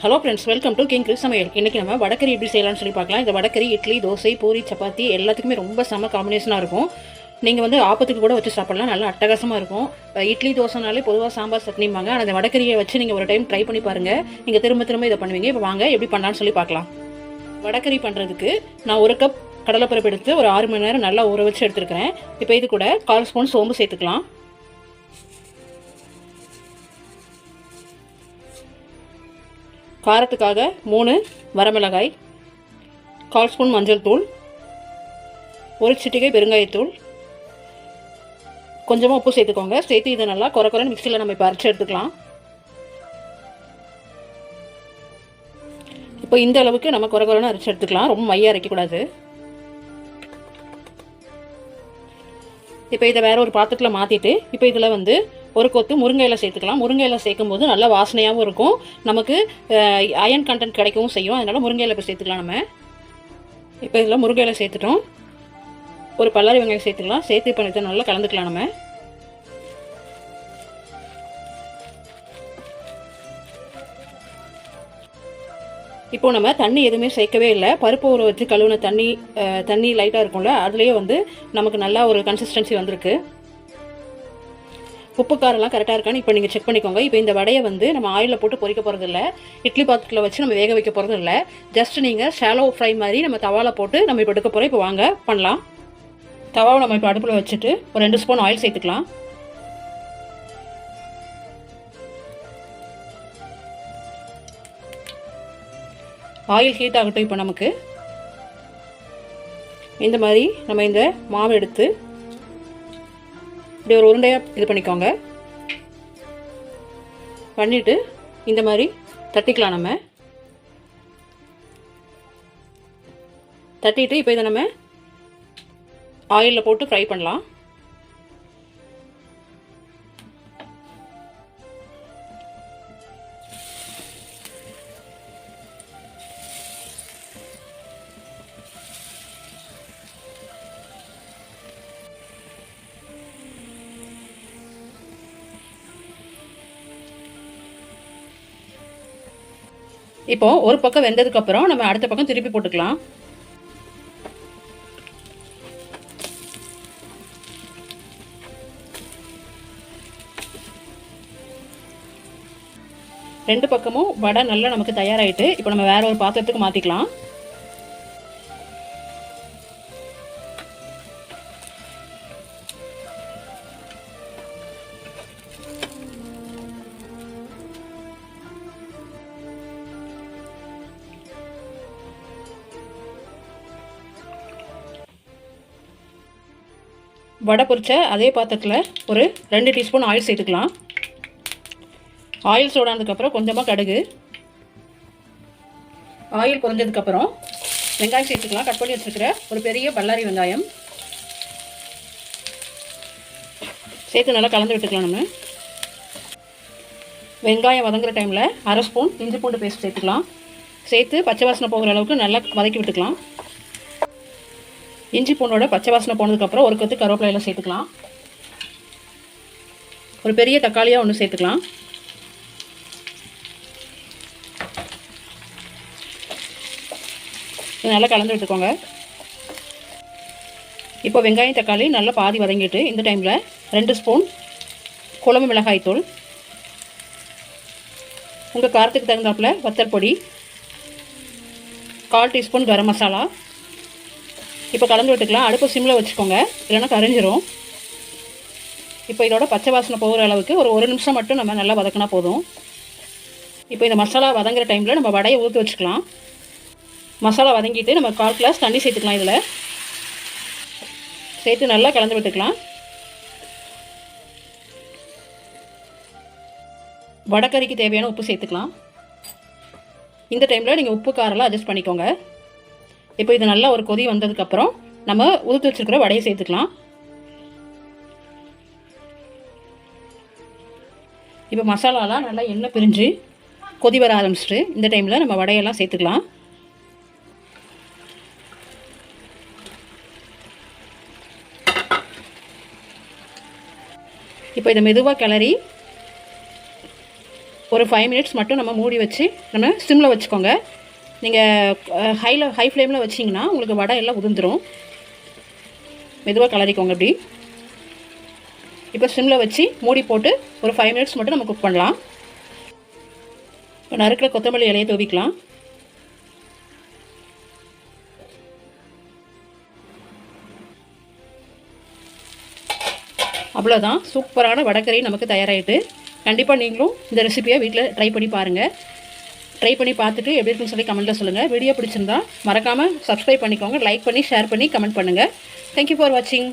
Hello friends, welcome to king Chris சமையல். இன்றைக்கி நம்ம வடக்கறி எப்படி செய்யலாம்னு சொல்லி பார்க்கலாம். இந்த வடக்கறி இட்லி, தோசை, பூரி, சப்பாத்தி எல்லாத்துக்குமே ரொம்ப செம காம்பினேஷனாக இருக்கும். நீங்கள் வந்து ஆப்பத்துக்கு கூட வச்சு சாப்பிட்லாம், நல்லா அட்டகாசமாக இருக்கும். இட்லி தோசைனாலே பொதுவாக சாம்பார் சட்னிம்பாங்க. ஆனால் அந்த வடக்கறியை வச்சு நீங்கள் ஒரு டைம் ட்ரை பண்ணி பாருங்கள். நீங்கள் திரும்ப திரும்ப இதை பண்ணுவீங்க. இப்போ வாங்க எப்படி பண்ணலான்னு சொல்லி பார்க்கலாம். வடக்கறி பண்ணுறதுக்கு நான் 1 கப் கடலைப்பருப்பு எடுத்து ஒரு 6 மணி நேரம் நல்லா ஊற வச்சு எடுத்துருக்கிறேன். இப்போ இது கூட 1/4 ஸ்பூன் சோம்பு சேர்த்துக்கலாம். காரத்துக்காக 3 வரமிளகாய், 1/4 ஸ்பூன் மஞ்சள் தூள், 1 சிட்டிகை பெருங்காயத்தூள், கொஞ்சமாக உப்பு சேர்த்துக்கோங்க. சேர்த்து இதை நல்லா குறைன்னு மிக்சியில் நம்ம இப்போ அரைச்சி எடுத்துக்கலாம். இப்போ இந்த அளவுக்கு நம்ம குறைன்னு அரைச்சி எடுத்துக்கலாம், ரொம்ப மையாக அரைக்கக்கூடாது. இப்போ இதை வேறு ஒரு பாத்திரத்தில் மாற்றிட்டு இப்போ இதில் வந்து ஒரு கொத்து முருங்கையில சேர்த்துக்கலாம். முருங்கையில சேர்க்கும் போது நல்லா வாசனையாகவும் இருக்கும், நமக்கு அயன் கண்டென்ட் கிடைக்கவும் செய்யும். அதனால் முருங்கையில இப்போ சேர்த்துக்கலாம். நம்ம இப்போ இதில் முருங்கையில சேர்த்துட்டோம். ஒரு பல்லாரி வெங்காயம் சேர்த்துக்கலாம். சேர்த்து இப்போ இதை நல்லா கலந்துக்கலாம். நம்ம இப்போது நம்ம தண்ணி எதுவுமே சேர்க்கவே இல்லை. பருப்பு ஊற வச்சு கழுவுன தண்ணி லைட்டாக இருக்கும்ல, அதுலேயே வந்து நமக்கு நல்லா ஒரு கன்சிஸ்டன்சி வந்திருக்கு. உப்பு காரெல்லாம் கரெக்டாக இருக்கான்னு இப்போ நீங்கள் செக் பண்ணிக்கோங்க. இப்போ இந்த வடையை வந்து நம்ம ஆயிலில் போட்டு பொரிக்க போகிறது இல்லை, இட்லி பாத்திரத்தில் வச்சு நம்ம வேக வைக்க போகிறது இல்லை. ஜஸ்ட் நீங்கள் ஷாலோ ஃப்ரை மாதிரி நம்ம தவாவில் போட்டு நம்ம இப்போ எடுக்க போகிறோம். இப்போ வாங்க பண்ணலாம். தவாவை நம்ம இப்போ அடுப்பில் வச்சுட்டு ஒரு 2 ஸ்பூன் ஆயில் சேர்த்துக்கலாம். ஆயில் ஹீட் ஆகட்டும். இப்போ நமக்கு இந்த மாதிரி நம்ம இந்த மாவு எடுத்து இப்படி ஒரு உருண்டையாக இது பண்ணிக்கோங்க. பண்ணிவிட்டு இந்த மாதிரி தட்டிக்கலாம். நம்ம தட்டிட்டு இப்போ இதை நம்ம ஆயிலில் போட்டு ஃப்ரை பண்ணலாம். இப்போ ஒரு பக்கம் வெந்ததுக்கப்புறம் நம்ம அடுத்த பக்கம் திருப்பி போட்டுக்கலாம். ரெண்டு பக்கமும் வடை நல்லா நமக்கு தயாராகிட்டு இப்போ நம்ம வேற ஒரு பாத்திரத்துக்கு மாற்றிக்கலாம். வடை பொரிச்ச அதே பாத்திரத்தில் ஒரு 2 டீஸ்பூன் ஆயில் சேர்த்துக்கலாம். ஆயில் சூடானதுக்கப்புறம் கொஞ்சமாக கடுகு, ஆயில் குறைஞ்சதுக்கப்புறம் வெங்காயம் சேர்த்துக்கலாம். கட் பண்ணி வச்சுருக்கிற ஒரு பெரிய பல்லாரி வெங்காயம் சேர்த்து நல்லா கலந்து விட்டுக்கலாம். நம்ம வெங்காயம் வதங்குற டைமில் 1/2 ஸ்பூன் இஞ்சி பூண்டு பேஸ்ட் சேர்த்துக்கலாம். சேர்த்து பச்சை வாசனை போகிற அளவுக்கு நல்லா வதக்கி விட்டுக்கலாம். இஞ்சி பூண்டோட பச்சை வாசனை போனதுக்கப்புறம் ஒரு கொத்து கருவேப்பிலையில் சேர்த்துக்கலாம். ஒரு பெரிய தக்காளியாக ஒன்று சேர்த்துக்கலாம். நல்லா கலந்து விட்டுக்கோங்க. இப்போ வெங்காயம் தக்காளி நல்லா பாதி வதங்கிட்டு இந்த டைமில் 2 ஸ்பூன் குழம்பு மிளகாய் தூள், உங்கள் காரத்துக்கு தகுந்தாப்பில் வத்தல் பொடி, 1/4 டீஸ்பூன் கரம் மசாலா இப்போ கலந்து விட்டுக்கலாம். அடுப்பு சிம்மில் வச்சுக்கோங்க, இல்லைன்னா கரைஞ்சிரும். இப்போ இதோட பச்சை வாசனை போகிற அளவுக்கு ஒரு நிமிஷம் மட்டும் நம்ம நல்லா வதக்கினா போதும். இப்போ இந்த மசாலா வதங்குற டைமில் நம்ம வடையை ஊற்றி வச்சுக்கலாம். மசாலா வதங்கிட்டு நம்ம 1/4 கிளாஸ் தண்ணி சேர்த்துக்கலாம். இதில் சேர்த்து நல்லா கலந்து விட்டுக்கலாம். வடைக்கறிக்கு தேவையான உப்பு சேர்த்துக்கலாம். இந்த டைமில் நீங்கள் உப்பு காரெல்லாம் அட்ஜஸ்ட் பண்ணிக்கோங்க. இப்போ இது நல்லா ஒரு கொதி வந்ததுக்கப்புறம் நம்ம உதுத்து வச்சுருக்கிற வடையை சேர்த்துக்கலாம். இப்போ மசாலாலாம் நல்லா எண்ணெய் பிரிஞ்சு கொதி வர ஆரம்பிச்சிட்டு இந்த டைமில் நம்ம வடையெல்லாம் சேர்த்துக்கலாம். இப்போ இதை மெதுவாக கிளறி ஒரு 5 மினிட்ஸ் மட்டும் நம்ம மூடி வச்சு நம்ம சிம்மில் வச்சுக்கோங்க. நீங்கள் ஹை ஃப்ளேமில் வச்சிங்கன்னா உங்களுக்கு வடை எல்லாம் உதிர்ந்துடும். மெதுவாக கிளறிக்கோங்க இப்படி. இப்போ சிம்மில் வச்சு மூடி போட்டு ஒரு 5 மினிட்ஸ் மட்டும் நம்ம குக் பண்ணலாம். இப்போ நறுக்கிற கொத்தமல்லி இலையை தூவிக்கலாம். அவ்வளோதான், சூப்பரான வடைக்கறி நமக்கு தயாராகிட்டு. கண்டிப்பாக நீங்களும் இந்த ரெசிபியை வீட்டில் ட்ரை பண்ணி பாருங்கள். ட்ரை பண்ணி பார்த்துட்டு எப்படி இருக்குன்னு சொல்லி கமெண்ட்டில் சொல்லுங்கள். வீடியோ பிடிச்சிருந்தா மறக்காமல் சப்ஸ்கிரைப் பண்ணிக்கோங்க. லைக் பண்ணி ஷேர் பண்ணி கமெண்ட் பண்ணுங்கள். தேங்க்யூ ஃபார் வாட்சிங்.